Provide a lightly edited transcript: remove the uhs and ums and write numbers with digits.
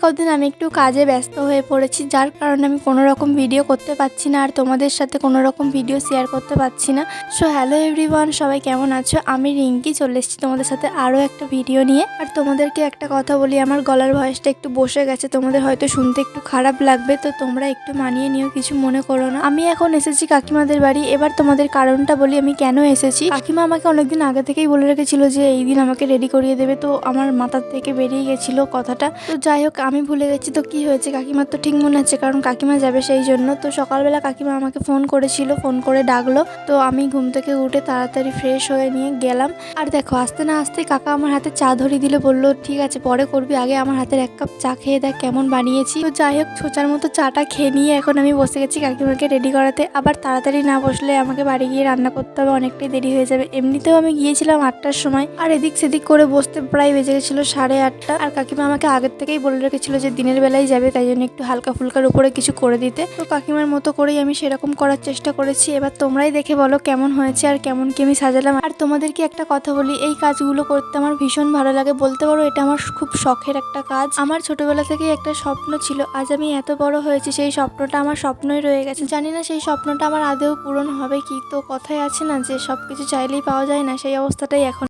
কদিন আমি একটু কাজে ব্যস্ত হয়ে পড়েছি, যার কারণে আমি কোনো রকম ভিডিও করতে পারছি না আর তোমাদের সাথে কোনো রকম ভিডিও শেয়ার করতে পারছি না। সো হ্যালো এভরিওয়ান, সবাই কেমন আছো? আমি রিঙ্কি চলে এসেছি তোমাদের সাথে আরও একটা ভিডিও নিয়ে। আর তোমাদেরকে একটা কথা বলি, আমার গলার ভয়েসটা একটু বসে গেছে, তোমাদের হয়তো শুনতে একটু খারাপ লাগবে, তো তোমরা একটু মানিয়ে নিও, কিছু মনে করো না। আমি এখন এসেছি কাকিমাদের বাড়ি। এবার তোমাদের কারণটা বলি আমি কেন এসেছি। কাকিমা আমাকে অনেকদিন আগে থেকেই বলে রেখেছিল যে এই দিন আমাকে রেডি করিয়ে দেবে, তো আমার মাথার থেকে বেরিয়ে গেছিল কথাটা। তো যাই হোক, আমি ভুলে গেছি, তো কি হয়েছে কাকিমার তো ঠিক মনে আছে, কারণ কাকিমা যাবে সেই জন্য। তো সকালবেলা কাকিমা আমাকে ফোন করেছিল, ফোন করে ডাকলো, তো আমি ঘুম থেকে উঠে তাড়াতাড়ি ফ্রেশ হয়ে নিয়ে গেলাম। আর দেখো, আসতে না আসতে কাকা আমার হাতে চা ধরিয়ে দিলে, বললো ঠিক আছে পরে করবি, আগে আমার হাতের এক কাপ চা খেয়ে দেখ কেমন বানিয়েছি। তো যাই হোক, ছোচার মতো চাটা খেয়ে নিয়ে এখন আমি বসে গেছি কাকিমাকে রেডি করাতে। আবার তাড়াতাড়ি না বসলে আমাকে বাড়ি গিয়ে রান্না করতে হবে, অনেকটাই দেরি হয়ে যাবে। এমনিতেও আমি গিয়েছিলাম 8টার সময়, আর এদিক সেদিক করে বসতে প্রায় বেজে গেছিল 8:30। আর কাকিমা আমাকে আগের থেকেই বলে রেখেছিল যে দিনের বেলায় যাবে, তাই জন্য একটু হালকা ফুলকার উপরে কিছু করে দিতে। তো কাকিমার মতো করেই আমি সেরকম করার চেষ্টা করেছি। এবার তোমরাই দেখে বলো কেমন হয়েছে আর কেমন কি আমি সাজালাম। আর তোমাদেরকে একটা কথা বলি, এই কাজগুলো করতে আমার ভীষণ ভালো লাগে, বলতে পারো এটা আমার খুব শখের একটা কাজ। আমার ছোটবেলা থেকেই একটা স্বপ্ন ছিল, আজ আমি এত বড় হয়েছি, সেই স্বপ্নটা আমার স্বপ্নই রয়ে গেছে। জানি না সেই স্বপ্নটা আমার আদেও পূরণ হবে কি। তো কথায় আছে না যে সবকিছু চাইলেই পাওয়া যায় না, সেই অবস্থাটাই এখন।